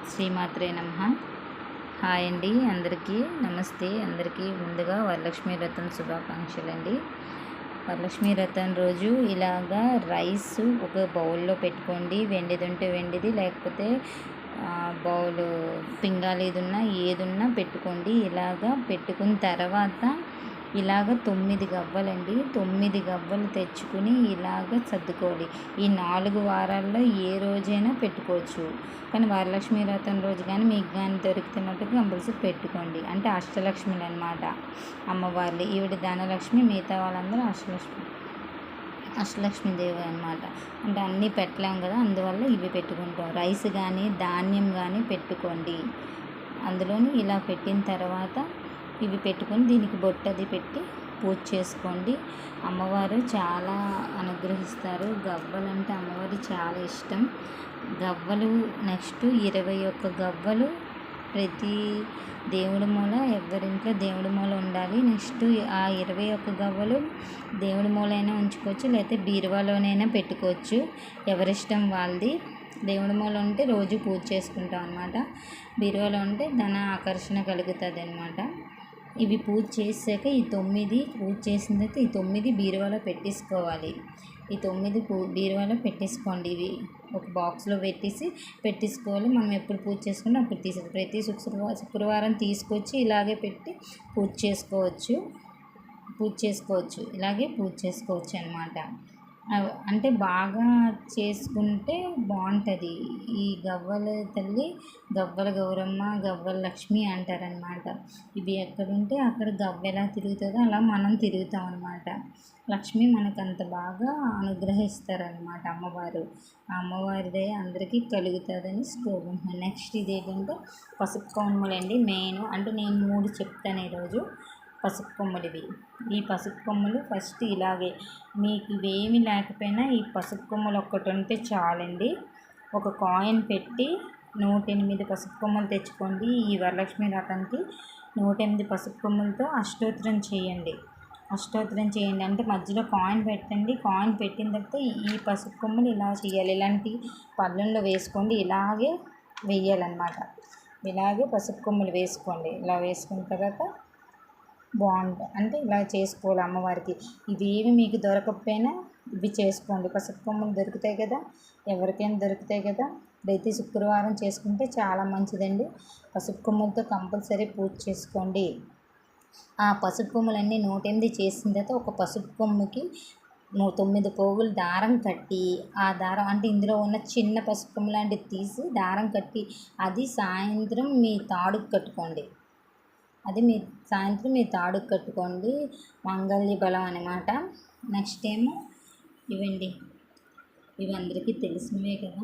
శ్రీమాత్రే నమః. హాయ్ అండి, అందరికీ నమస్తే. అందరికీ ముందుగా వరలక్ష్మి వ్రతం శుభాకాంక్షలు అండి. వరలక్ష్మి వ్రతం రోజు ఇలాగా రైస్ ఒక బౌల్లో పెట్టుకోండి. వెండిదుంటే వెండిది, లేకపోతే బౌలు పింగాళిదున్నా ఏదున్నా పెట్టుకోండి. ఇలాగా పెట్టుకున్న తర్వాత ఇలాగ 9 గవ్వలండి, 9 గవ్వలు తెచ్చుకుని ఇలాగ సర్దుకోవాలి. ఈ 4 వారాల్లో ఏ రోజైనా పెట్టుకోవచ్చు, కానీ వరలక్ష్మి వ్రతం రోజు కానీ మీకు కానీ దొరికితే మటుకు కంపల్సరీ పెట్టుకోండి. అంటే అష్టలక్ష్మిలు అనమాట అమ్మవార్లు. ఈవిడ ధనలక్ష్మి, మిగతా వాళ్ళందరూ అష్టలక్ష్మీదేవి అనమాట. అంటే అన్నీ పెట్టలేం కదా, అందువల్ల ఇవి పెట్టుకుంటాం. రైస్ కానీ ధాన్యం కానీ పెట్టుకోండి. అందులోని ఇలా పెట్టిన తర్వాత ఇవి పెట్టుకొని దీనికి బొట్టది పెట్టి పూజ చేసుకోండి. అమ్మవారు చాలా అనుగ్రహిస్తారు. గవ్వలు అంటే అమ్మవారు చాలా ఇష్టం. గవ్వలు నెక్స్ట్ 21 గవ్వలు ప్రతి దేవుడి మూల, ఎవరింట్లో దేవుడి మూల ఉండాలి. నెక్స్ట్ ఆ 21 గవ్వలు దేవుడి మూలైనా ఉంచుకోవచ్చు, లేకపోతే బీరువాలోనైనా పెట్టుకోవచ్చు, ఎవరిష్టం వాళ్ళది. దేవుడి మూల ఉంటే రోజు పూజ చేసుకుంటాం అనమాట. బీరువాలో ఉంటే ధన ఆకర్షణ కలుగుతుంది అనమాట. ఇవి పూజ చేసాక ఈ 9 పూజ చేసిన తర్వాత ఈ 9 బీరువాలో పెట్టేసుకోవాలి. ఈ 9 బీరువాలో పెట్టేసుకోండి. ఇవి ఒక బాక్స్లో పెట్టేసుకోవాలి. మనం ఎప్పుడు పూజ చేసుకుంటే అప్పుడు ప్రతి శుక్రవారం తీసుకొచ్చి ఇలాగే పెట్టి పూజ చేసుకోవచ్చు. ఇలాగే పూజ చేసుకోవచ్చు అనమాట. అంటే బాగా చేసుకుంటే బాగుంటుంది. ఈ గవ్వల తల్లి గవ్వల గౌరమ్మ, గవ్వల లక్ష్మి అంటారనమాట. ఇవి ఎక్కడుంటే అక్కడ గవ్వ ఎలా తిరుగుతుందో అలా మనం తిరుగుతాం అనమాట. లక్ష్మి మనకు అంత బాగా అనుగ్రహిస్తారనమాట అమ్మవారు. ఆ అమ్మవారిదే అందరికీ కలుగుతుందని కోరుకుంటున్నాను. నెక్స్ట్ ఇదేంటంటే పసుపు కొమ్ములండి. మెయిన్ అంటే నేను 3 చెప్తాను ఈరోజు. పసుపు కొమ్ములు. ఈ పసుపు కొమ్ములు ఫస్ట్ ఇలాగే, మీకు ఇవేమి లేకపోయినా ఈ పసుపు కొమ్ములు ఒక్కటి ఉంటే చాలండి. ఒక కాయిన్ పెట్టి 108 పసుపు కొమ్ములు తెచ్చుకోండి. ఈ వరలక్ష్మి వ్రతానికి 108 పసుపు కొమ్ములతో అష్టోత్తరం చేయండి. అంటే మధ్యలో కాయిన్ పెట్టండి. కాయిన్ పెట్టిన తర్వాత ఈ పసుపు కొమ్ములు ఇలా చేయాలి. ఇలాంటి పళ్ళల్లో వేసుకోండి. ఇలాగే వేయాలన్నమాట. ఇలాగే పసుపు కొమ్ములు వేసుకోండి. ఇలా వేసుకున్న తర్వాత బాగుంటుంది. అంటే ఇలా చేసుకోవాలి అమ్మవారికి. ఇవేమి మీకు దొరకకపోయినా ఇవి చేసుకోండి. పసుపు కొమ్ములు దొరుకుతాయి కదా, ఎవరికైనా దొరుకుతాయి కదా. ప్రతి శుక్రవారం చేసుకుంటే చాలా మంచిదండి. పసుపు కొమ్ములతో కంపల్సరీ పూజ చేసుకోండి. ఆ పసుపు కొమ్ములన్నీ 108 చేసిన తర్వాత ఒక పసుపు కొమ్ముకి 9 పోగులు దారం కట్టి, ఆ దారం అంటే ఇందులో ఉన్న చిన్న పసుపు కొమ్ము లాంటిది తీసి దారం కట్టి అది సాయంత్రం మీ తాడుకు కట్టుకోండి. సాయంత్రం మీ తాడుకు కట్టుకోండి. మంగళ బలం అనమాట. నెక్స్ట్ ఏమో ఇవండి. ఇవి అందరికీ తెలిసినవే కదా,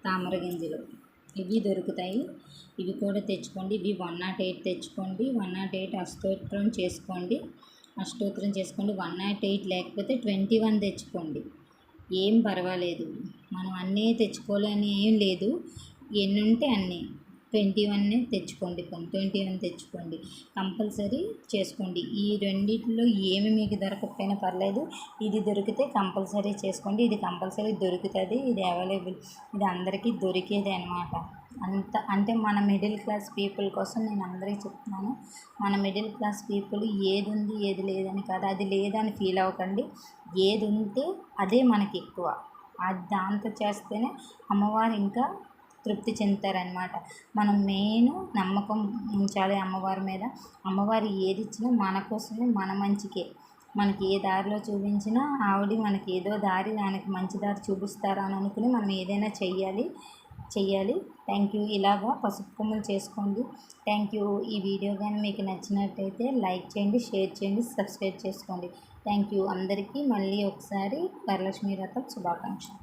తామర గింజలు. ఇవి దొరుకుతాయి. ఇవి కూడా తెచ్చుకోండి. ఇవి 108 తెచ్చుకోండి. 108 అష్టోత్తరం చేసుకోండి. 108 లేకపోతే 21 తెచ్చుకోండి. ఏం పర్వాలేదు. మనం అన్నీ తెచ్చుకోవాలని ఏం లేదు. ఎన్ని ఉంటే అన్నీ. 21 తెచ్చుకోండి. 21 తెచ్చుకోండి. కంపల్సరీ చేసుకోండి. ఈ రెండిట్లో ఏమి మీకు దొరకకపోయినా పర్లేదు, ఇది దొరికితే కంపల్సరీ చేసుకోండి. ఇది కంపల్సరీ దొరుకుతుంది. ఇది అవైలబుల్. ఇది అందరికీ దొరికేది అనమాట. అంటే మన మిడిల్ క్లాస్ పీపుల్ కోసం నేను అందరికీ చెప్తున్నాను. మన మిడిల్ క్లాస్ పీపుల్ ఏది ఉంది ఏది లేదని కాదు, అది లేదని ఫీల్ అవ్వకండి. ఏది ఉంటే అదే మనకి ఎక్కువ. దాంతో చేస్తేనే అమ్మవారు ఇంకా తృప్తి చెందుతారనమాట. మనం మెయిన్ నమ్మకం ఉంచాలి అమ్మవారి మీద. అమ్మవారు ఏది ఇచ్చినా మన కోసమే, మన మంచికే. మనకి ఏ దారిలో చూపించినా ఆవిడ మనకి ఏదో దారి, దానికి మంచి దారి చూపిస్తారా అని అనుకుని మనం ఏదైనా చెయ్యాలి. Thank you. ఇలాగా పసుపు కొమ్ములు చేసుకోండి. Thank you. ఈ వీడియో కానీ మీకు నచ్చినట్టయితే లైక్ చేయండి, షేర్ చేయండి, సబ్స్క్రైబ్ చేసుకోండి. Thank you. అందరికీ మళ్ళీ ఒకసారి వరలక్ష్మి వ్రతం శుభాకాంక్షలు.